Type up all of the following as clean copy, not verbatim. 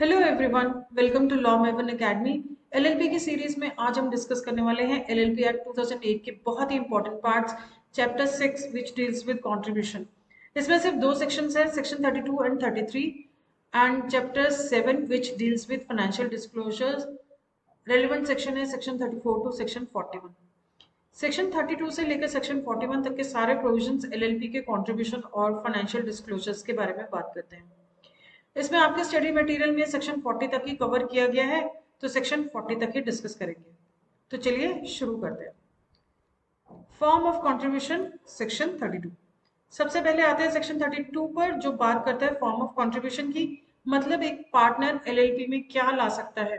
Hello everyone, welcome to Law Maven Academy. LLB की series में आज हम डिस्कस करने वाले हैं एलएलबी एक्ट 2008 के बहुत ही important parts, chapter 6 which deals with contribution. इसमें सिर्फ दो सेक्शंस हैं, section 32 and 33, and chapter 7 which deals with financial disclosures. Relevant section है सेक्शन 34 टू सेक्शन 41। सेक्शन 32 से लेकर सेक्शन 41 तक के सारे प्रोविजंस एलएलपी के कंट्रीब्यूशन और फाइनेंशियल डिस्क्लोजर्स के बारे में बात करते हैं। इसमें आपके स्टडी मटेरियल में सेक्शन 40 तक ही कवर किया गया है, तो सेक्शन 40 तक ही डिस्कस करेंगे। तो चलिए शुरू करते हैं। Form of contribution section 32। सबसे पहले आते हैं सेक्शन 32 पर, जो बात करता है फॉर्म ऑफ कंट्रीब्यूशन की। मतलब एक पार्टनर एलएलपी में क्या ला सकता है।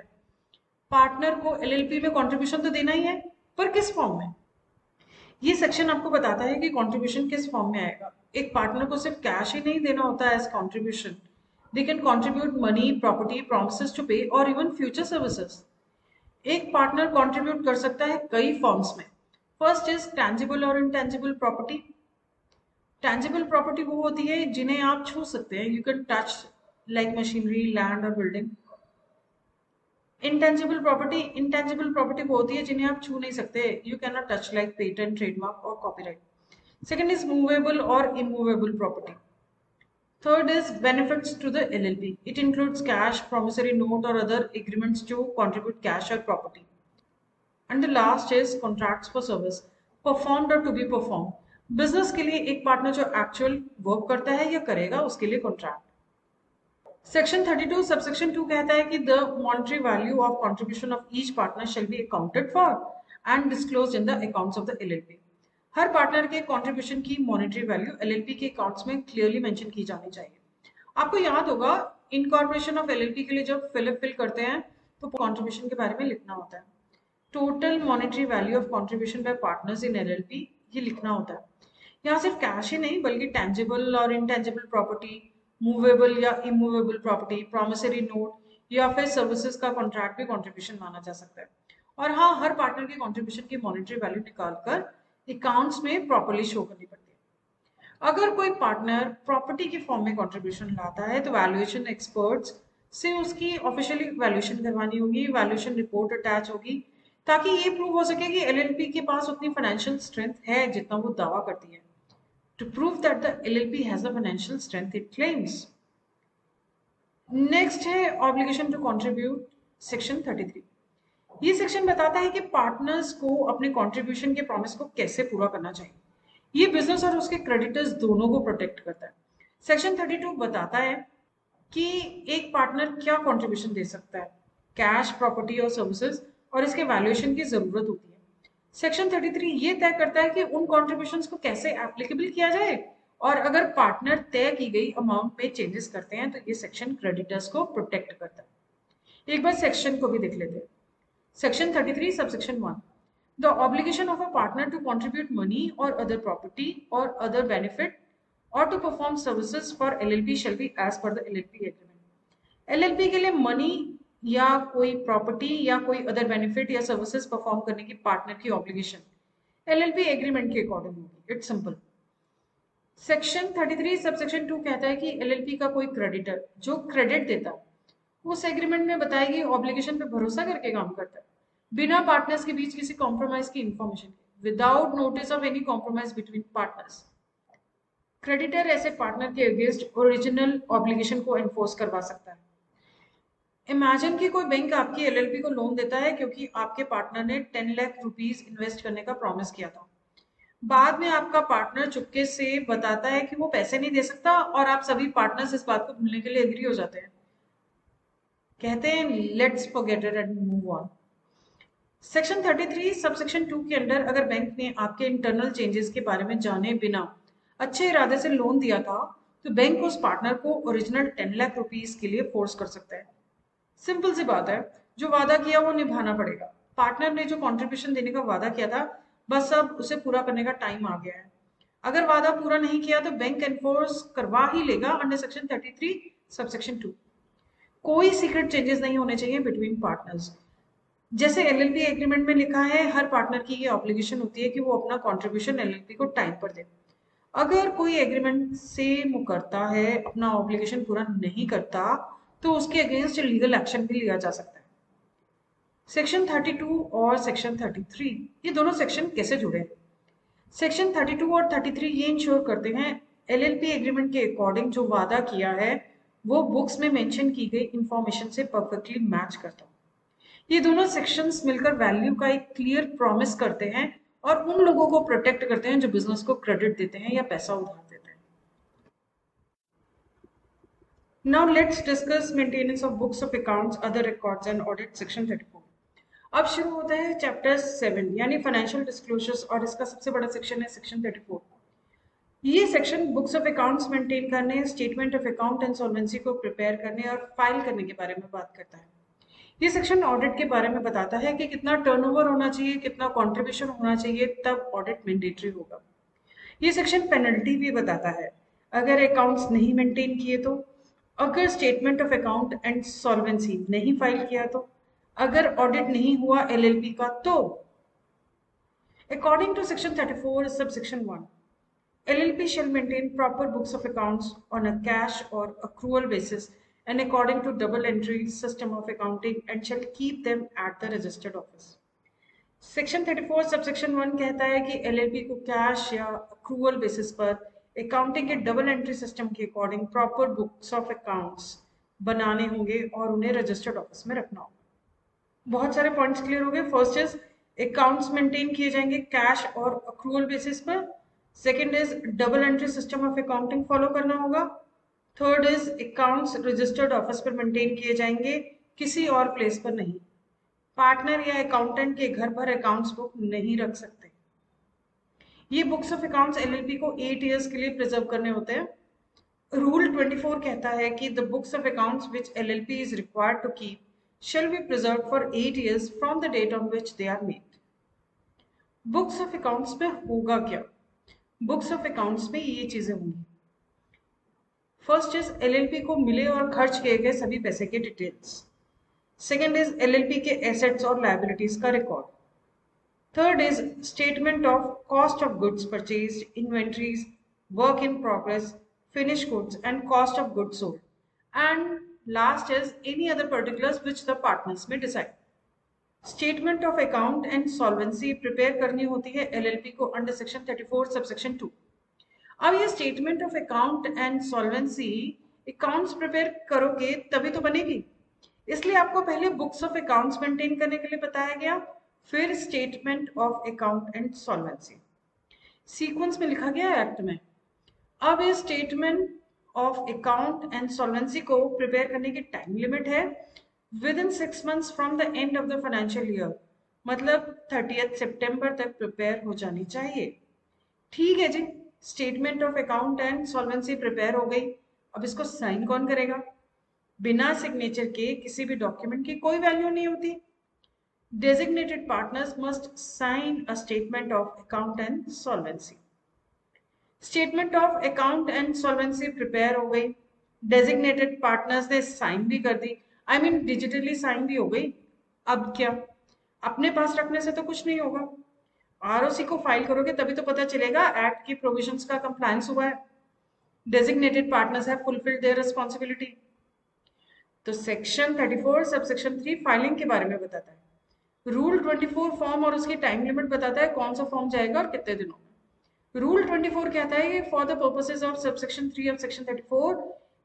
पार्टनर को एलएलपी में कंट्रीब्यूशन तो देना ही है, पर किस फॉर्म में। ये सेक्शन आपको बताता है कि कंट्रीब्यूशन किस फॉर्म में आएगा। एक पार्टनर को सिर्फ कैश ही नहीं देना होता है as contribution. They can contribute money, property, promises to pay or even future services. एक पार्टनर कंट्रीब्यूट कर सकता है कई फॉर्म्स में। फर्स्ट इज टैंजिबल और इनटैंजिबल प्रॉपर्टी। टैंजिबल प्रॉपर्टी वो होती है जिन्हें आप छू सकते हैं, you can touch, like machinery, land और बिल्डिंग। इंटेंजिबल प्रॉपर्टी वो होती है जिन्हें आप छू नहीं सकते, you can not touch, like patent, trademark और कॉपीराइट। सेकेंड इज मूवेबल और immovable property. Third is benefits to the LLP. It includes cash, promissory note or other agreements to contribute cash or property. And the last is contracts for service, performed or to be performed. Business के लिए एक partner जो actual work करता है या करेगा, उसके लिए कॉन्ट्रैक्ट। सेक्शन 32 सबसेक्शन 2 कहता है कि the monetary value of contribution of each partner shall be accounted for and disclosed in the accounts of the LLP. Her partner के कंट्रीब्यूशन की मॉनेटरी वैल्यू एलएलपी के अकाउंट्स में क्लियरली मेंशन की जानी चाहिए। आपको याद होगा, इनकॉर्पोरेशन ऑफ एलएलपी के लिए जब फिल करते हैं तो कंट्रीब्यूशन के बारे में लिखना होता है। Total monetary value of contribution by partners in LLP, ये लिखना होता है। यहाँ सिर्फ कैश ही नहीं बल्कि टैंजिबल और इनटैंजिबल प्रॉपर्टी, मूवेबल या इमूवेबल प्रॉपर्टी, प्रोमिसरी नोट या फिर सर्विसेज का कॉन्ट्रैक्ट भी कंट्रीब्यूशन माना जा सकता है। और हाँ, हर पार्टनर के कंट्रीब्यूशन की मॉनेटरी वैल्यू निकालकर अकाउंट्स में प्रॉपर्ली शो करनी पड़ती है। अगर कोई पार्टनर प्रॉपर्टी के फॉर्म में कंट्रीब्यूशन लाता है तो वैल्यूएशन एक्सपर्ट्स से उसकी ऑफिशियली वैल्यूएशन करवानी होगी, वैल्यूएशन रिपोर्ट अटैच होगी, ताकि ये प्रूव हो सके कि एलएलपी के पास उतनी फाइनेंशियल स्ट्रेंथ है जितना वो दावा करती है। To prove that the LLP has the financial strength it claims. Next है ऑब्लिगेशन टू कंट्रीब्यूट, सेक्शन 33। ये सेक्शन बताता है कि पार्टनर्स को अपने कंट्रीब्यूशन के प्रॉमिस को कैसे पूरा करना चाहिए। ये बिजनेस और उसके क्रेडिटर्स दोनों को प्रोटेक्ट करता है। सेक्शन 32 बताता है कि एक पार्टनर क्या कंट्रीब्यूशन दे सकता है, कैश, प्रॉपर्टी और सर्विसेज, और इसके वैल्यूएशन की जरूरत होती है। सेक्शन 33 ये तय करता है कि उन कॉन्ट्रीब्यूशंस को कैसे एप्लीकेबल किया जाए, और अगर पार्टनर तय की गई अमाउंट में चेंजेस करते हैं तो ये सेक्शन क्रेडिटर्स को प्रोटेक्ट करता है। एक बार सेक्शन को भी देख लेते हैं। Section 33, subsection 1. The obligation of a partner to contribute money or other property or other benefit or to perform services for LLP shall be as per the LLP agreement. LLP के लिए money या कोई property या कोई other benefit या services perform करने की partner की ऑब्लिगेशन LLP एग्रीमेंट के अकॉर्डिंग होगी। It's simple. सेक्शन 33 सबसेक्शन 2 कहता है कि LLP का कोई क्रेडिटर जो क्रेडिट देता है उस एग्रीमेंट में बताई गई ऑब्लिगेशन पे भरोसा करके काम करता है, बिना पार्टनर्स के बीच किसी कॉम्प्रोमाइज की इंफॉर्मेशन के, without notice of any compromise between partners. Creditor ऐसे पार्टनर के अगेंस्ट ओरिजिनल ऑब्लिगेशन को एनफोर्स करवा सकता है। इमेजिन कि कोई बैंक आपकी एलएलपी को लोन देता है क्योंकि आपके पार्टनर ने 10 लाख रुपीस इन्वेस्ट करने का प्रॉमिस किया था। बाद में आपका पार्टनर चुपके से बताता है कि वो पैसे नहीं दे सकता, और आप सभी पार्टनर्स इस बात को भूलने के लिए एग्री हो जाते हैं। कहते हैं let's forget it and move on. Section 33 subsection 2 के अंडर अगर बैंक ने आपके इंटरनल चेंजेस के बारे में जाने बिना अच्छे इरादे से लोन दिया था तो बैंक उस पार्टनर को ओरिजिनल 10 लाख रुपीस के लिए फोर्स कर सकता है। सिंपल सी बात है, जो वादा किया वो निभाना पड़ेगा। पार्टनर ने जो कंट्रीब्यूशन देने का वादा किया था, बस अब उसे पूरा करने का टाइम आ गया है। अगर वादा पूरा नहीं किया तो बैंक एनफोर्स करवा ही लेगा अंडर सेक्शन 33 सबसेक्शन 2। कोई सीक्रेट चेंजेस नहीं होने चाहिए बिटवीन पार्टनर्स। जैसे एलएलपी एग्रीमेंट में लिखा है, हर पार्टनर की ये ऑब्लिगेशन होती है कि वो अपना कंट्रीब्यूशन एलएलपी को टाइम पर दे। अगर कोई एग्रीमेंट से मुकरता है, अपना ऑब्लिगेशन पूरा नहीं करता, तो उसके अगेंस्ट लीगल एक्शन भी लिया जा सकता है। सेक्शन 32 और सेक्शन 33, ये दोनों सेक्शन कैसे जुड़े हैं? सेक्शन 32 और 33 ये इंश्योर करते हैं एलएलपी एग्रीमेंट के अकॉर्डिंग जो वादा किया है वो बुक्स में मेंशन की गई इंफॉर्मेशन से परफेक्टली मैच करता है। ये दोनों सेक्शंस मिलकर वैल्यू का एक क्लियर प्रॉमिस करते हैं और उन लोगों को प्रोटेक्ट करते हैं जो बिजनेस को क्रेडिट देते हैं या पैसा उधार देते हैं। Now let's discuss maintenance of books of accounts, other records and audit, section 34। अब शुरू होता है चैप्टर 7 यानी फाइनेंशियल डिस्क्लोजर्स और इसका सबसे बड़ा सेक्शन है सेक्शन 34। ये section books of accounts maintain करने, statement of account and solvency को प्रिपेयर करने और फाइल करने के बारे में बात करता है। ये सेक्शन ऑडिट के बारे में बताता है कि कितना टर्नओवर होना चाहिए, कितना कंट्रीब्यूशन होना चाहिए, तब ऑडिट मैंडेटरी होगा। ये सेक्शन पेनल्टी भी बताता है अगर अकाउंट्स नहीं मेंटेन किए तो, अगर statement of account and solvency नहीं फाइल किया तो, अगर ऑडिट नहीं हुआ एलएलपी का तो। According to section 34 subsection 1, LLP shall maintain proper books of accounts on a cash or accrual basis and according to double entry system of accounting and shall keep them at the registered office. Section 34 subsection 1 कहता है कि LLP को cash या accrual basis पर accounting के double entry system के according proper books of accounts बनाने होंगे और उन्हें registered office में रखना होगा। बहुत सारे पॉइंट्स क्लियर हो गए। फर्स्ट इज अकाउंट्स मेंटेन किए जाएंगे कैश और accrual बेसिस पर। Second is double entry system of accounting follow करना होगा। Third is accounts registered office पर मेंटेन किए जाएंगे, किसी और प्लेस पर नहीं। पार्टनर या अकाउंटेंट के घर पर अकाउंट्स बुक नहीं रख सकते। ये बुक्स ऑफ अकाउंट्स एलएलपी को 8 इयर्स के लिए प्रिजर्व करने होते हैं। रूल 24 कहता है कि the books of accounts which LLP is required to keep shall be preserved for 8 years from the date on which they are made. Books of accounts में होगा क्या? बुक्स ऑफ अकाउंट्स में ये चीजें होंगी। फर्स्ट इज एलएलपी को मिले और खर्च किए गए सभी पैसे के डिटेल्स। सेकेंड इज एलएलपी के एसेट्स और लायबिलिटीज का record. Third is statement of cost of goods purchased, inventories, work in progress, finish goods and cost of goods sold, and last is any other particulars which the partners may decide. Statement of account and solvency prepare करनी होती है LLP को under section 34 subsection 2। अब ये statement of account and solvency accounts prepare करोगे तभी तो बनेगी, इसलिए आपको पहले बुक्स ऑफ अकाउंट्स मेंटेन करने के लिए बताया गया, फिर statement of account and solvency. Sequence में लिखा गया है एक्ट में। अब ये statement of account and solvency को प्रिपेयर करने की टाइम लिमिट है within 6 months from the end of the financial year, मतलब 30th सितंबर तक प्रिपेयर हो जानी चाहिए। ठीक है जी, statement of account and solvency prepare हो गई। अब इसको साइन कौन करेगा? बिना सिग्नेचर के किसी भी डॉक्यूमेंट की कोई वैल्यू नहीं होती। Designated partners must sign a statement of account and solvency. Statement of account and solvency prepare हो गई, डेजिग्नेटेड पार्टनर्स ने साइन भी कर दी, आई मीन डिजिटली साइन भी हो गई। अब क्या, अपने पास रखने से तो कुछ नहीं होगा, आरओसी को फाइल करोगे तभी तो पता चलेगा एक्ट की प्रोविजंस का कंप्लायंस हुआ है, designated partners have fulfilled their responsibility. तो सेक्शन 34 सबसेक्शन 3 फाइलिंग के बारे में बताता है। रूल 24 फॉर्म और उसकी टाइम लिमिट बताता है कौन सा फॉर्म जाएगा और कितने दिनों में। रूल 24 कहता है कि for the purposes of subsection 3 of section 34,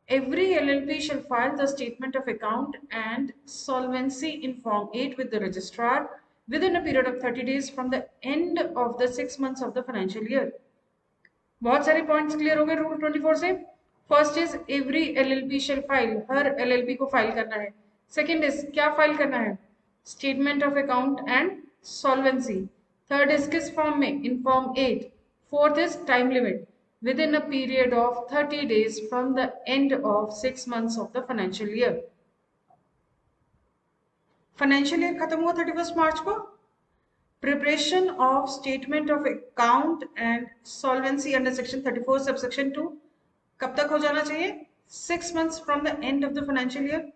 every LLP shall file the statement of account and solvency in Form 8 with the registrar within a period of 30 days from the end of the 6 months of the financial year. बहुत सारे points clear हो गए rule 24 से। First is every LLP shall file, her LLP को file करना है। Second is क्या file करना है? Statement of account and solvency. Third is किस फॉर्म में? In form 8। Fourth is time limit within a period of 30 days from the end of 6 months of the financial year. Financial year खत्म हुआ 31 मार्च को। Preparation of statement of account and solvency under section 34 subsection 2 कब तक हो जाना चाहिए? 6 months from the end of the financial year.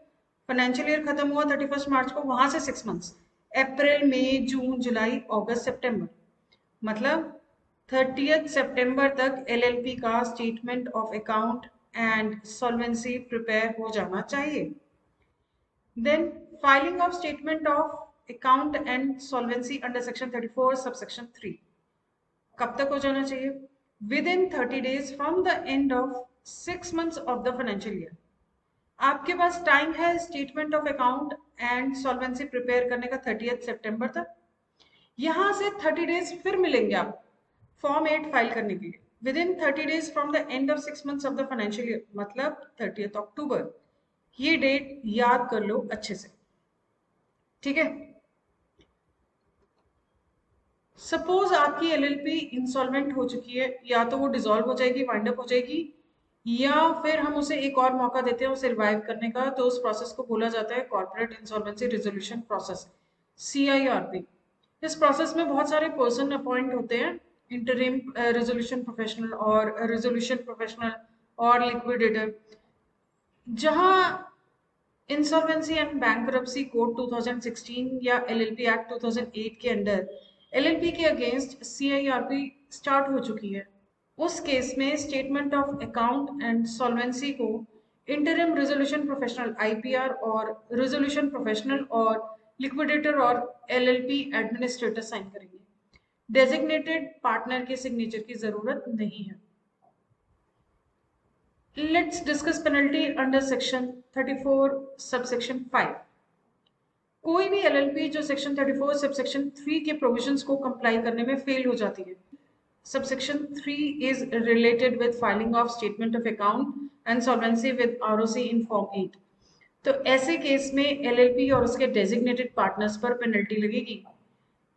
Financial year खत्म हुआ 31 मार्च को, वहां से 6 months, अप्रैल, मई, जून, जुलाई, अगस्त, सितंबर, मतलब 30th सितंबर तक एलएलपी का statement of account and solvency prepare हो जाना चाहिए। Then filing of statement of account and solvency under section 34 subsection 3 कब तक हो जाना चाहिए? Within 30 days from the end of 6 months of the financial year. आपके पास टाइम है statement of account and solvency prepare करने का 30 सितंबर तक। यहां से 30 days फिर मिलेंगे आप फॉर्म 8 फाइल करने के लिए with in 30 days from the end of 6 months of the financial year, मतलब 30 अक्टूबर। ये डेट याद कर लो अच्छे से, ठीक है। सपोज आपकी एलएलपी इंसॉल्वेंट हो चुकी है, या तो वो डिसॉल्व हो जाएगी, वाइंड अप हो जाएगी, या फिर हम उसे एक और मौका देते हैं उसे रिवाइव करने का, तो उस प्रोसेस को बोला जाता है corporate insolvency resolution process, CIRP। इस प्रोसेस में बहुत सारे पर्सन अपॉइंट होते हैं, इंटरिम रेजोल्यूशन प्रोफेशनल और रेजोल्यूशन प्रोफेशनल और लिक्विडेटर। जहां इंसॉल्वेंसी एंड बैंकरप्सी कोड 2016 या एलएलपी एक्ट 2008 के अंडर एलएलपी के अगेंस्ट CIRP स्टार्ट हो चुकी है, उस केस में statement of account and solvency को इंटरिम रेजोल्यूशन प्रोफेशनल IPR और रेजोल्यूशन प्रोफेशनल और लिक्विडेटर और LLP एडमिनिस्ट्रेटर साइन करेंगे। डेजिग्नेटेड पार्टनर के सिग्नेचर की जरूरत नहीं है। Let's discuss penalty under section 34 subsection 5। कोई भी LLP जो सेक्शन 34 सबसेक्शन 3 के प्रोविजंस को कंप्लाई करने में फेल हो जाती है, subsection 3 is related with filing of statement of account and solvency with ROC in form 8। तो ऐसे केस में LLP और उसके designated partners पर पेनल्टी लगेगी।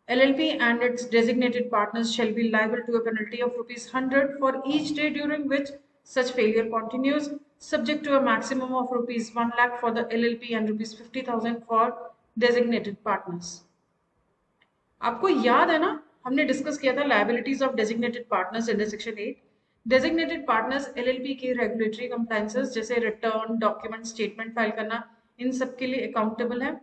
LLP and its designated partners shall be liable to a penalty of ₹100 for each day during which such failure continues, subject to a maximum of ₹1 lakh for the LLP and ₹50,000 for designated partners। आपको याद है ना, हमने discuss किया था liabilities of designated partners under section 8। Designated partners LLP के regulatory compliances जैसे return, document, statement file करना, इन सब के लिए अकाउंटेबल है।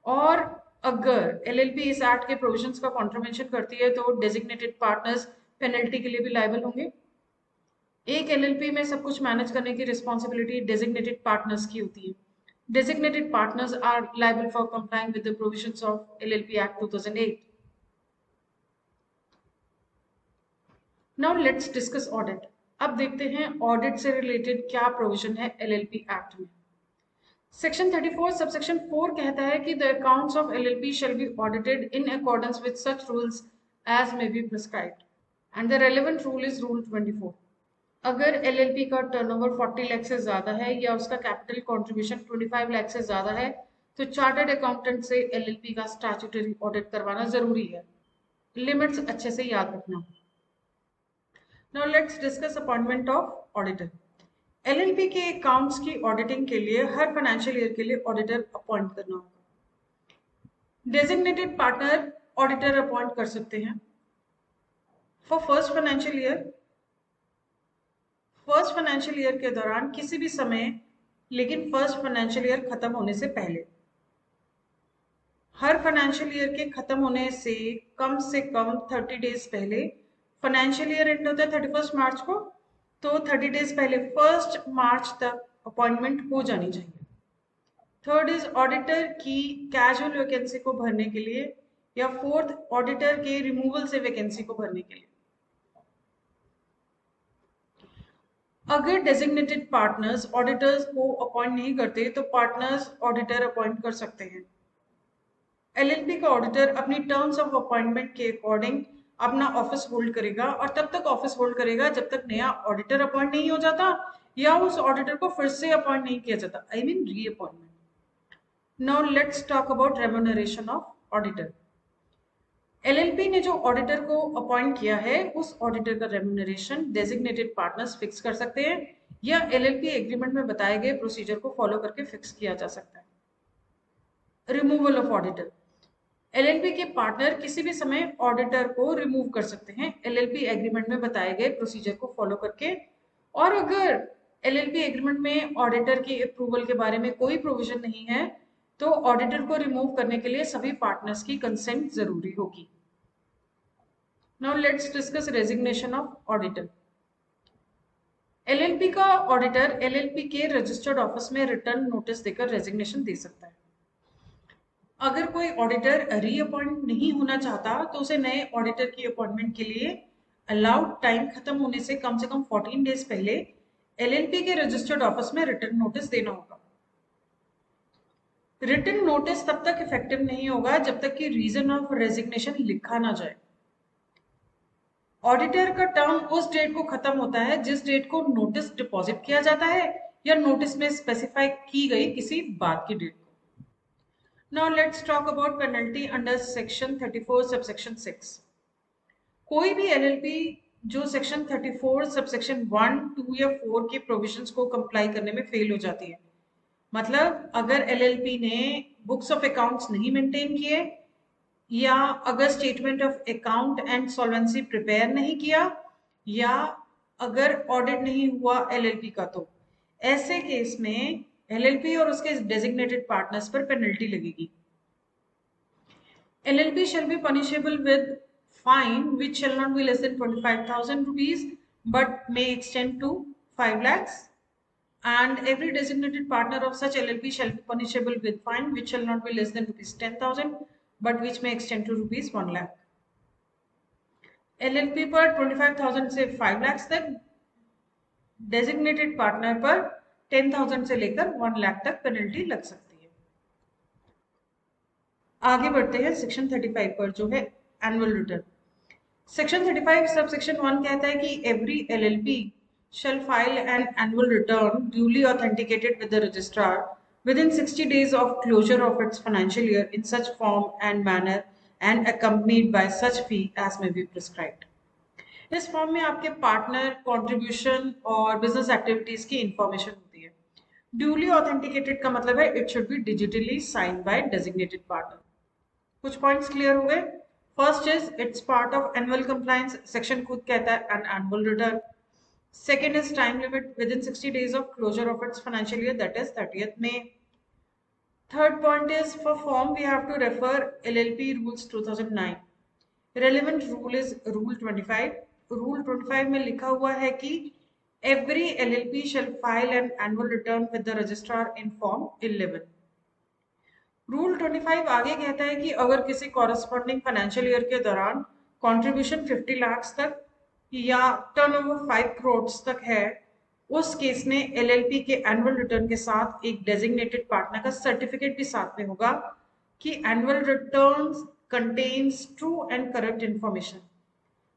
और अगर LLP इस एक्ट के प्रोविजंस का कॉन्ट्रावेंशन करती है तो डेजिग्नेटेड पार्टनर्स पेनल्टी के लिए भी लायबल होंगे। एक LLP में सब कुछ मैनेज करने की रिस्पॉन्सिबिलिटी डेजिग्नेटेड पार्टनर्स की होती है। Designated partners are liable for complying with the provisions of LLP act 2008। Now let's discuss audit. अब देखते हैं ऑडिट से रिलेटेड क्या प्रोविजन है LLP एक्ट में। सेक्शन 34 सबसेक्शन 4 कहता है कि the accounts of LLP shall be audited in accordance with such rules as may be prescribed and the relevant rule is rule 24। अगर LLP का टर्नओवर 40 लाख से ज्यादा है या उसका कैपिटल कंट्रीब्यूशन 25 लाख से ज्यादा है तो चार्टर्ड अकाउंटेंट से LLP का स्टैट्यूटरी ऑडिट करवाना जरूरी है। लिमिट्स अच्छे से याद रखना। Now let's discuss appointment of auditor। LLP के अकाउंट्स की ऑडिटिंग के लिए हर फाइनेंशियल ईयर के लिए ऑडिटर अपॉइंट करना होगा। डेजिग्नेटेड पार्टनर ऑडिटर अपॉइंट कर सकते हैं फॉर फर्स्ट फाइनेंशियल ईयर के दौरान किसी भी समय, लेकिन फर्स्ट फाइनेंशियल ईयर खत्म होने से पहले। हर फाइनेंशियल ईयर के खत्म होने से कम 30 डेज पहले। फाइनेंशियल ईयर एंड होता है 31 मार्च को, तो 30 डेज पहले 1 मार्च तक अपॉइंटमेंट हो जानी चाहिए। थर्ड इज ऑडिटर की कैजुअल वैकेंसी को भरने के लिए, या फोर्थ ऑडिटर के रिमूवल से वैकेंसी को भरने के लिए। अगर डेजिग्नेटेड पार्टनर्स ऑडिटर्स को अपॉइंट नहीं करते तो पार्टनर्स ऑडिटर अपॉइंट कर सकते हैं। LLP का ऑडिटर अपनी टर्म्स ऑफ अपॉइंटमेंट के अकॉर्डिंग अपना ऑफिस होल्ड करेगा, और तब तक ऑफिस होल्ड करेगा जब तक नया ऑडिटर अपॉइंट नहीं हो जाता या उस ऑडिटर को फिर से अपॉइंट नहीं किया जाता, I mean reappointment. Now let's talk about remuneration of auditor. LLP ने जो ऑडिटर को अपॉइंट किया है उस ऑडिटर का रेम्यूनरेशन डेजिग्नेटेड पार्टनर्स फिक्स कर सकते हैं, या LLP एग्रीमेंट में बताए गए प्रोसीजर को फॉलो करके फिक्स किया जा सकता है। Removal of auditor. LLP के पार्टनर किसी भी समय ऑडिटर को रिमूव कर सकते हैं LLP एग्रीमेंट में बताए गए प्रोसीजर को फॉलो करके। और अगर LLP एग्रीमेंट में ऑडिटर की अप्रूवल के बारे में कोई प्रोविजन नहीं है तो ऑडिटर को रिमूव करने के लिए सभी पार्टनर्स की कंसेंट जरूरी होगी। Now let's discuss resignation of auditor. LLP का ऑडिटर LLP के रजिस्टर्ड ऑफिस में रिटर्न नोटिस देकर रेजिग्नेशन दे सकता है। अगर कोई ऑडिटर रीअपॉइंट नहीं होना चाहता तो उसे नए ऑडिटर की अपॉइंटमेंट के लिए अलाउड टाइम खत्म होने से कम 14 डेज पहले एलएलपी के रजिस्टर्ड ऑफिस में रिटर्न नोटिस देना होगा। रिटर्न नोटिस तब तक इफेक्टिव नहीं होगा जब तक कि रीजन ऑफ रेजिग्नेशन लिखा ना जाए। ऑडिटर का टर्म उस डेट को खत्म होता है जिस डेट को नोटिस डिपॉजिट किया जाता है या नोटिस में स्पेसिफाई की गई किसी बात की डेट को। Now let's talk about penalty under section 34 subsection 6। कोई भी एलएलपी जो सेक्शन 34 सबसेक्शन 1, 2 या 4 के प्रोविजंस को कंप्लाई करने में फेल हो जाती है, मतलब अगर एलएलपी ने बुक्स ऑफ अकाउंट्स नहीं मेंटेन किए या अगर statement of account and solvency prepare नहीं किया या अगर ऑडिट नहीं हुआ एलएलपी का, तो ऐसे केस में एलएलपी और उसके डेजिग्नेटेड पार्टनर्स पर पेनल्टी लगेगी। LLP shall be punishable with fine which shall not be less than 25,000 rupees but may extend to 5 lakhs, and every designated partner of such LLP shall be punishable with fine which shall not be less than rupees 10,000 but which may extend to rupees 1 lakh। LLP पर 25,000 से 5 lakhs तक, designated partner पर 10,000 से लेकर 1 लाख तक penalty लग सकती है। आगे बढ़ते हैं सेक्शन 35 पर, जो है annual return. Section 35 sub section 1 कहता है कि every LLP shall file an annual return duly authenticated with the registrar within 60 days of closure of its financial year in such form and manner and accompanied by such fee as may be prescribed। इस form में आपके partner, contribution और business activities की information होती है। Duly authenticated का मतलब है it should be digitally sign by designated partner. कुछ पॉइंट्स क्लियर हो गए। First is it's part of annual compliance, section खुद कहता है an annual return. Second is time limit within 60 days of closure of its financial year, that is 30th May। Third point is for form we have to refer LLP rules 2009। Relevant rule is rule 25। Rule 25 में लिखा हुआ है कि every LLP shall file an annual return with the registrar in form 11। Rule 25 आगे कहता है कि अगर किसी कॉरेस्पॉन्डिंग फाइनेंशियल ईयर के दौरान कंट्रीब्यूशन 50 लाख तक या टर्नओवर 5 करोड़ तक है, उस केस में एलएलपी के एनुअल रिटर्न के साथ एक डेजिग्नेटेड पार्टनर का सर्टिफिकेट भी साथ में होगा कि annual returns contains true and correct information.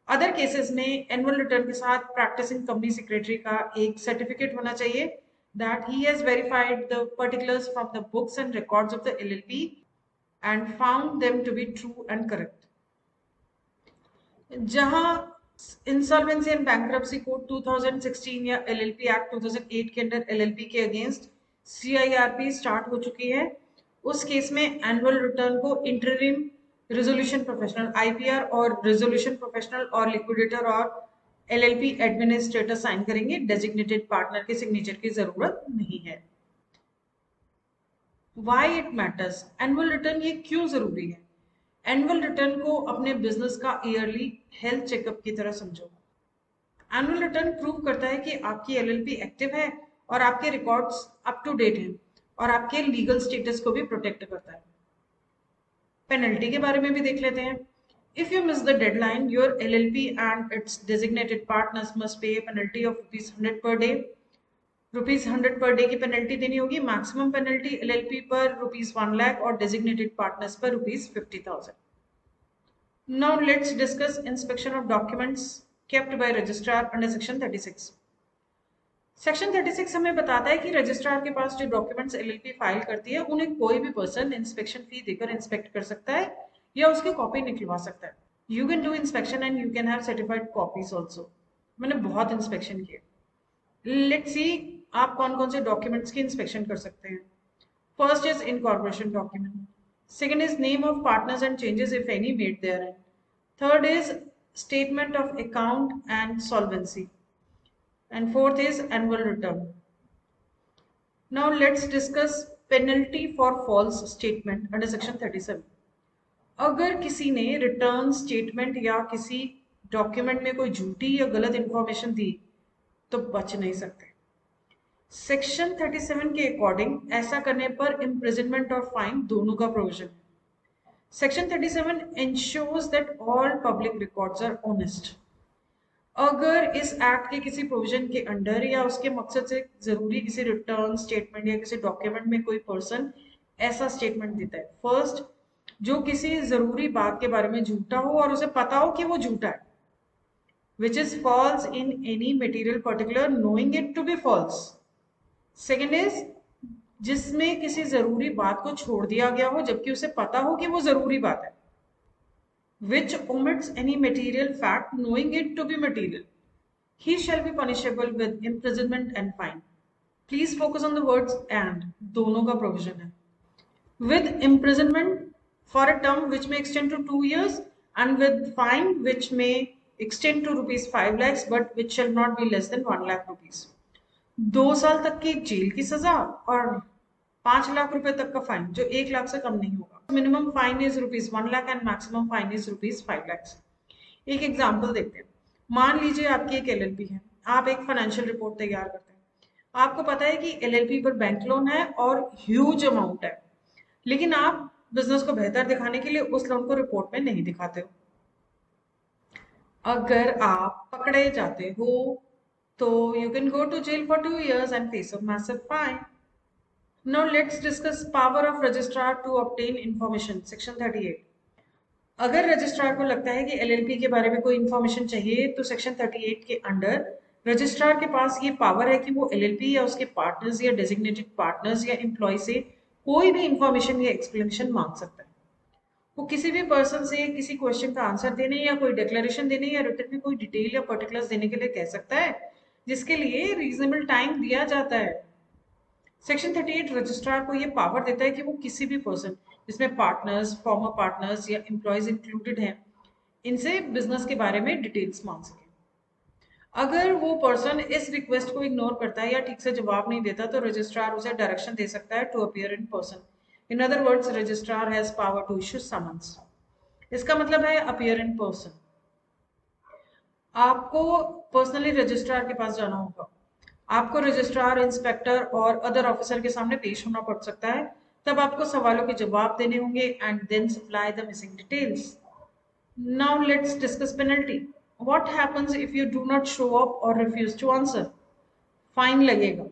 Other cases में एनुअल रिटर्न के साथ प्रैक्टिसिंग कंपनी सेक्रेटरी का एक सर्टिफिकेट होना चाहिए that he has verified the particulars from the books and records of the LLP and found them to be true and correct। जहां insolvency and bankruptcy code 2016 या LLP act 2008 के अंदर LLP के against CIRP start हो चुकी है, उस case में एनुअल रिटर्न को इंटरिम रेजोल्यूशन प्रोफेशनल IPR और रेजोल्यूशन प्रोफेशनल और लिक्विडेटर और LLP एडमिनिस्ट्रेटर साइन करेंगे। डेजिग्नेटेड पार्टनर के सिग्नेचर की जरूरत नहीं है। Why it matters, annual return ये क्यों जरूरी है? एनुअल रिटर्न को अपने बिजनेस का ईयरली हेल्थ चेकअप की तरह समझो। एनुअल रिटर्न प्रूव करता है कि आपकी LLP एक्टिव है और आपके रिकॉर्ड्स अप टू डेट हैं और आपके लीगल स्टेटस को भी प्रोटेक्ट करता है। पेनल्टी के बारे में भी देख लेते हैं। If you miss the deadline, your LLP and its designated partners must pay a penalty of ₹100 per day। ₹100 per day की पेनल्टी देनी होगी। मैक्सिमम पेनल्टी LLP पर ₹1 lakh और डेजिग्नेटेड पार्टनर्स पर ₹50,000। Now let's discuss inspection of documents kept by registrar under section 36। Section 36 हमें बताता है कि रजिस्ट्रार के पास जो डॉक्यूमेंट्स LLP फाइल करती है उन्हें कोई भी पर्सन इंस्पेक्शन फी देकर इंस्पेक्ट कर सकता है या उसकी कॉपी निकलवा सकता है। You can do inspection and you can have certified copies also. मैंने बहुत इंस्पेक्शन किए। लेट्स सी आप कौन कौन से डॉक्यूमेंट्स की इंस्पेक्शन कर सकते हैं। First is incorporation document. Second is name of partners and changes if any made there and. Third is statement of account and solvency and fourth is annual return। Now let's discuss penalty for false statement under section 37। अगर किसी ने return statement या किसी document में कोई झूठी या गलत इंफॉर्मेशन दी तो बच नहीं सकते। सेक्शन 37 के अकॉर्डिंग ऐसा करने पर इम्प्रिजनमेंट और फाइन दोनों का प्रोविजन है। Section 37 ensures that all public records are honest. अगर इस एक्ट के किसी प्रोविजन के अंडर या उसके मकसद से जरूरी किसी रिटर्न स्टेटमेंट या किसी डॉक्यूमेंट में कोई पर्सन ऐसा स्टेटमेंट देता है, फर्स्ट, जो किसी जरूरी बात के बारे में झूठा हो और उसे पता हो कि वो झूठा है, which is false in any material particular knowing it to be false. Second is जिसमें किसी जरूरी बात को छोड़ दिया गया हो जबकि उसे पता हो कि वो जरूरी बात है, which omits any material fact knowing it to be material. He shall be punishable with imprisonment and fine. Please focus on the words and. दोनों का प्रोविजन है. With imprisonment for a term which may extend to 2 years and with fine which may extend to rupees 5 lakhs but which shall not be less than 1 lakh rupees. 2 साल तक की jail की सजा और 5 लाख रुपए तक का फाइन जो 1 लाख से कम नहीं होगा. Minimum fine is rupees 1 lakh and maximum fine is rupees 5 lakhs. एक एग्जाम्पल देखते हैं. मान लीजिए आपकी एक एलएलपी है, आप एक फाइनेंशियल रिपोर्ट तैयार करते हैं. आपको पता है कि एलएलपी पर बैंक लोन है और ह्यूज अमाउंट है, लेकिन आप बिजनेस को बेहतर दिखाने के लिए उस लोन को रिपोर्ट में नहीं दिखाते हो. अगर आप पकड़े जाते हो तो you can go to jail for 2 years and face a massive fine. Now let's discuss power of registrar to obtain information. Section 38. अगर रजिस्ट्रार को लगता है कि एलएलपी के बारे में कोई इंफॉर्मेशन चाहिए तो सेक्शन 38 के अंडर रजिस्ट्रार के पास ये पावर है कि वो एलएलपी या उसके पार्टनर्स या डेजिग्नेटेड पार्टनर्स या एम्प्लॉय से कोई भी इंफॉर्मेशन या एक्सप्लेनेशन मांग सकता है. वो किसी भी पर्सन से किसी क्वेश्चन का आंसर देने या कोई डिक्लेरेशन देने या रिटर्न में कोई डिटेल या पर्टिकुलर्स देने के लिए कह सकता है, जिसके लिए रीजनेबल टाइम दिया जाता है. सेक्शन 38 रजिस्ट्रार को ये पावर देता है कि वो किसी भी पर्सन जिसमें पार्टनर्स, फॉर्मर पार्टनर्स या एम्प्लॉयज इंक्लूडेड हैं, इनसे बिजनेस के बारे में डिटेल्स मांग सके. अगर वो पर्सन इस रिक्वेस्ट को इग्नोर करता है या ठीक से जवाब नहीं देता तो रजिस्ट्रार उसे डायरेक्शन दे सकता है to appear in person. In other words, registrar has power to issue summons. इसका मतलब है अपीयर इन पर्सन. आपको पर्सनली रजिस्ट्रार के पास जाना होगा. आपको रजिस्ट्रार, इंस्पेक्टर और अदर ऑफिसर के सामने पेश होना पड़ सकता है. तब आपको सवालों के जवाब देने होंगे and then supply the missing details. Now let's discuss penalty. What happens if you do not show up और रिफ्यूज टू आंसर? फाइन लगेगा,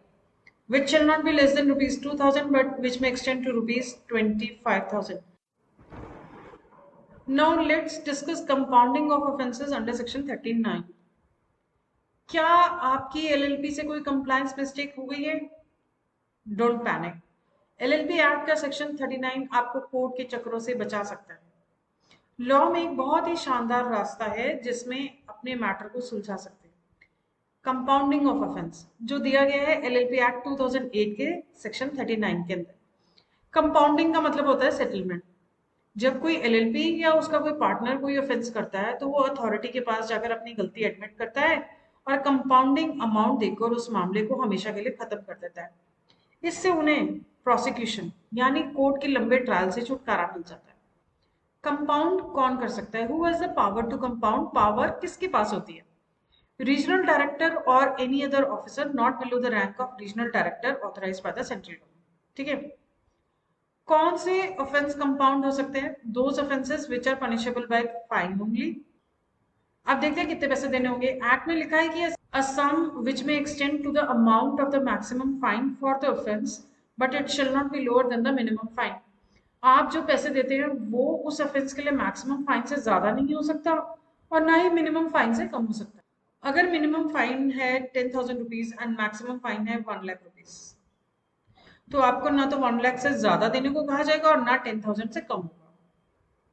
which shall not be less than rupees 2000 but which may extend to rupees 25,000. Now let's discuss compounding of offences under section 39. क्या आपकी LLP से कोई compliance mistake हो गई है? Don't panic. LLP act का section 39 आपको कोर्ट के चक्रों से बचा सकता है. लॉ में एक बहुत ही शानदार रास्ता है जिसमें अपने मैटर को सुलझा सकते हैं. कंपाउंडिंग ऑफ ऑफेंस जो दिया गया है एलएलपी एक्ट 2008 के सेक्शन 39 के अंदर. कंपाउंडिंग का मतलब होता है सेटलमेंट. जब कोई एलएलपी या उसका कोई पार्टनर कोई ऑफेंस करता है तो वो अथॉरिटी के पास जाकर अपनी गलती एडमिट करता है और कंपाउंडिंग अमाउंट देकर उस मामले को हमेशा के लिए खत्म कर देता है. इससे उन्हें प्रोसिक्यूशन यानी कोर्ट के लंबे ट्रायल से छुटकारा मिल जाता है. कंपाउंड कौन कर सकता है? Who has the power to compound? Power किसके पास होती है? रीजनल डायरेक्टर और any other officer not below the rank of regional director authorised by the central government. ठीक है. कौन से ऑफेंस कंपाउंड हो सकते हैं? Those offences which are punishable by fine only. अब देखते हैं कितने पैसे देने होंगे. एक्ट में लिखा है कि a sum which may extend to the amount of the maximum fine for the offence but it shall not be lower than the minimum fine. आप जो पैसे देते हैं वो उस ऑफेंस के लिए मैक्सिमम फाइन से ज्यादा नहीं हो सकता और ना ही मिनिमम फाइन से कम हो सकता. अगर मिनिमम फाइन है 10,000 रुपीज एंड मैक्सिमम फाइन है 1 लाख रुपीज तो आपको ना तो 1 लाख से ज्यादा देने को कहा जाएगा और ना 10,000 से कम होगा.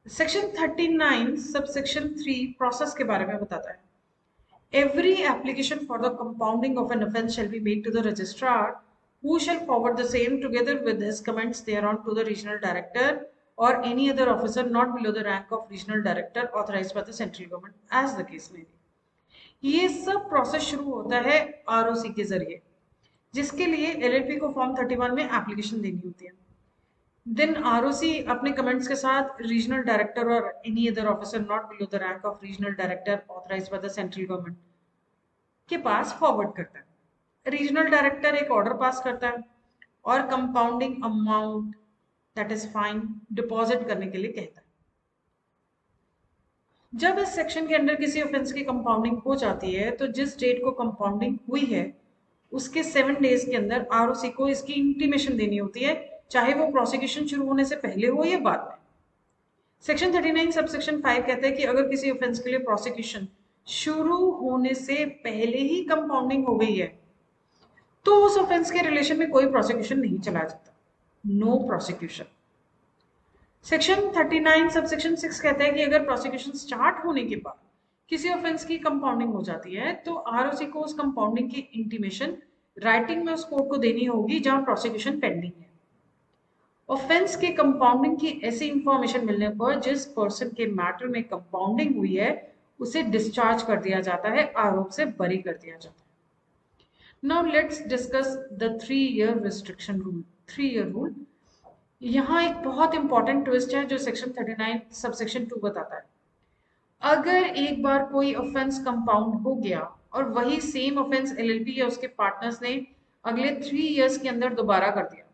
सेक्शन 39 सबसेक्शन 3 प्रोसेस के बारे में बताता है. Every application for the compounding of an offence shall be made to the registrar, who shall forward the same together with his comments thereon to the regional director or any other officer not below the rank of regional director authorized by the central government, as the case may be. ये सब process शुरू होता है ROC के जरिए, जिसके लिए LLP को फॉर्म 31 में एप्लीकेशन देनी होती है. देन आरओसी अपने कमेंट्स के साथ रीजनल डायरेक्टर और any other officer not below the rank of regional director authorised by the central government के पास फॉरवर्ड करता है. रीजनल डायरेक्टर एक ऑर्डर पास करता है और compounding amount that is fine deposit करने के लिए कहता है. जब इस सेक्शन के अंडर किसी ऑफेंस की कंपाउंडिंग हो जाती है तो जिस डेट को कंपाउंडिंग हुई है उसके 7 डेज के अंदर आरओसी को इसकी इंटीमेशन देनी होती है, चाहे वो प्रोसिक्यूशन शुरू होने से पहले हो या बाद में। सेक्शन 39 सब सेक्शन 5 कहता है कि अगर किसी ऑफेंस के लिए प्रोसिक्यूशन शुरू होने से पहले ही कंपाउंडिंग हो गई है तो उस ऑफेंस के रिलेशन में कोई प्रोसिक्यूशन नहीं चलाया जाता, no prosecution. Section 39 sub section 6 कहता है कि अगर प्रोसिक्यूशन स्टार्ट होने के बाद किसी ऑफेंस की कंपाउंडिंग हो जाती है तो आरओसी को उस कंपाउंडिंग की इंटीमेशन राइटिंग में उस कोर्ट को देनी होगी जहां प्रोसिक्यूशन पेंडिंग है। ऑफेंस के कंपाउंडिंग की ऐसी इंफॉर्मेशन मिलने पर जिस पर्सन के मैटर में कंपाउंडिंग हुई है उसे डिस्चार्ज कर दिया जाता है, आरोप से बरी कर दिया जाता है। Now let's discuss the 3-year restriction rule. 3-year rule, यहाँ एक बहुत इंपॉर्टेंट ट्विस्ट है जो सेक्शन 39 सब सेक्शन 2 बताता है। अगर एक बार कोई ऑफेंस कंपाउंड हो गया और वही सेम ऑफेंस एलएलपी या उसके पार्टनर्स ने अगले 3 इयर्स के अंदर दोबारा कर दिया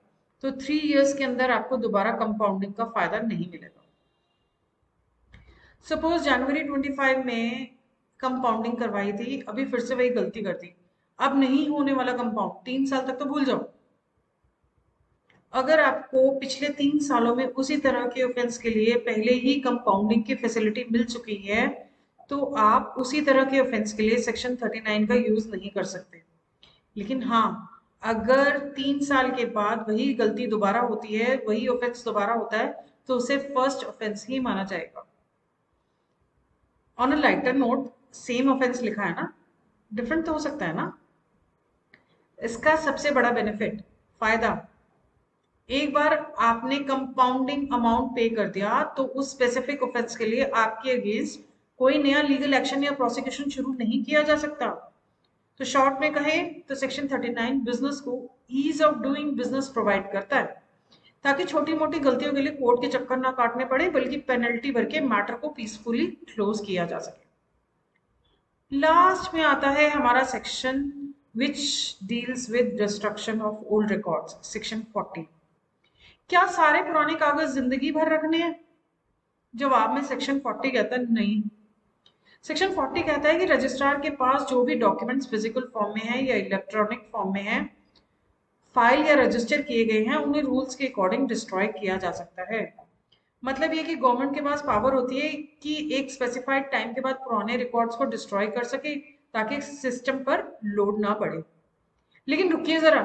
तो 3 इयर्स के अंदर आपको दोबारा कंपाउंडिंग का फायदा नहीं मिलेगा। सपोज जनवरी 25 में कंपाउंडिंग करवाई थी, अभी फिर से वही गलती कर दी, अब नहीं होने वाला कंपाउंड 3 साल तक तो भूल जाओ। अगर आपको पिछले 3 सालों में उसी तरह के ऑफेंस के लिए पहले ही कंपाउंडिंग की फैसिलिटी मिल चुकी है तो आप उसी तरह के ऑफेंस के लिए सेक्शन 39 का यूज नहीं कर सकते। लेकिन हाँ, अगर 3 साल के बाद वही गलती दोबारा होती है, वही ऑफेंस दोबारा होता है तो उसे फर्स्ट ऑफेंस ही माना जाएगा। On a lighter note, same offence लिखा है ना, डिफरेंट तो हो सकता है ना। इसका सबसे बड़ा बेनिफिट, फायदा, एक बार आपने कंपाउंडिंग अमाउंट पे कर दिया तो उस स्पेसिफिक ऑफेंस के लिए आपके अगेंस्ट कोई नया लीगल एक्शन या प्रोसिक्यूशन शुरू नहीं किया जा सकता। तो शॉर्ट में कहें तो सेक्शन 39 बिजनेस को ease of doing business provide करता है ताकि छोटी मोटी गलतियों के लिए कोर्ट के चक्कर ना काटने पड़े बल्कि पेनल्टी भर के मैटर को पीसफुली क्लोज किया जा सके। लास्ट में आता है हमारा section which deals with destruction of old records, section 40। क्या सारे पुराने कागज जिंदगी भर रखने हैं? जवाब में सेक्शन 40 कहता है नहीं। सेक्शन 40 कहता है कि रजिस्ट्रार के पास जो भी डॉक्यूमेंट्स फिजिकल फॉर्म में है या इलेक्ट्रॉनिक फॉर्म में है, फाइल या रजिस्टर किए गए हैं, उन्हें रूल्स के अकॉर्डिंग डिस्ट्रॉय किया जा सकता है। मतलब ये कि गवर्नमेंट के पास पावर होती है कि एक स्पेसिफाइड टाइम के बाद पुराने रिकॉर्ड्स को डिस्ट्रॉय कर सके ताकि सिस्टम पर लोड ना पड़े। लेकिन रुकिए जरा,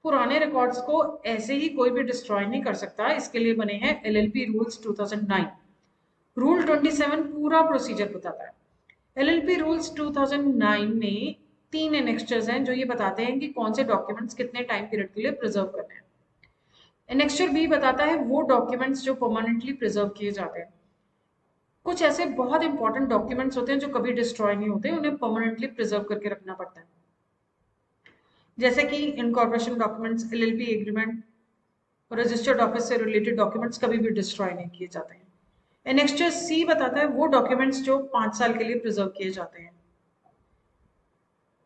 पुराने रिकॉर्ड्स को ऐसे ही कोई भी डिस्ट्रॉय नहीं कर सकता। इसके लिए बने हैं एलएलपी रूल्स 2009। रूल 27 पूरा प्रोसीजर बताता है। एलएलपी रूल्स 2009 में 3 एनेक्स्चर्स हैं जो ये बताते हैं कि कौन से डॉक्यूमेंट्स कितने टाइम पीरियड के लिए प्रिजर्व करने हैं। एनेक्स्चर बी बताता है वो डॉक्यूमेंट्स जो परमानेंटली प्रिजर्व किए जाते हैं। कुछ ऐसे बहुत इंपॉर्टेंट डॉक्यूमेंट्स होते हैं जो कभी डिस्ट्रॉय नहीं होते, उन्हें परमानेंटली प्रिजर्व करके रखना पड़ता है, जैसे कि इनकॉर्पोरेशन डॉक्यूमेंट्स, एलएलपी एग्रीमेंट और रजिस्टर्ड ऑफिस से रिलेटेड डॉक्यूमेंट्स कभी भी डिस्ट्रॉय नहीं किए जाते हैं। एनेक्स्चर सी बताता है वो डॉक्यूमेंट्स जो 5 साल के लिए प्रिजर्व किए जाते हैं।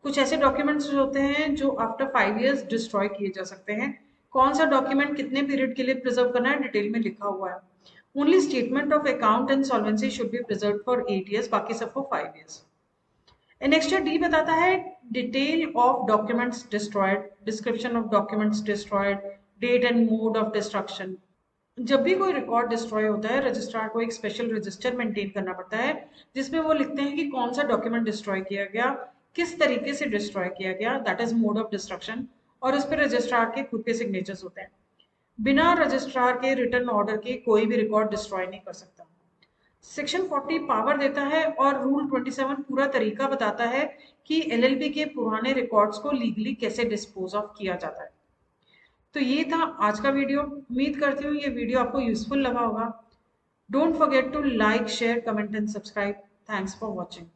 कुछ ऐसे डॉक्यूमेंट्स होते हैं जो आफ्टर 5 इयर्स डिस्ट्रॉय किए जा सकते हैं। कौन सा डॉक्यूमेंट कितने पीरियड के लिए प्रिजर्व करना है डिटेल में लिखा हुआ है। Only statement of account and solvency should be preserve for 8 years, बाकी सब फॉर 5 इयर्स। एनेक्स्चर डी बताता है detail of documents destroyed, description of documents destroyed, date and mode of destruction. जब भी कोई रिकॉर्ड डिस्ट्रॉय होता है रजिस्ट्रार को एक स्पेशल रजिस्टर मेंटेन करना पड़ता है जिसमें वो लिखते हैं कि कौन सा डॉक्यूमेंट डिस्ट्रॉय किया गया, किस तरीके से डिस्ट्रॉय किया गया, that is mode of destruction, और उस पर रजिस्ट्रार के खुद के सिग्नेचर्स होते हैं। बिना रजिस्ट्रार के रिटर्न ऑर्डर के कोई भी रिकॉर्ड डिस्ट्रॉय नहीं कर सकता। सेक्शन 40 पावर देता है और रूल 27 पूरा तरीका बताता है कि एलएलपी के पुराने रिकॉर्ड्स को लीगली कैसे डिस्पोज ऑफ किया जाता है। तो ये था आज का वीडियो। उम्मीद करती हूँ ये वीडियो आपको यूजफुल लगा होगा। Don't forget to like, share, comment and subscribe. Thanks for watching.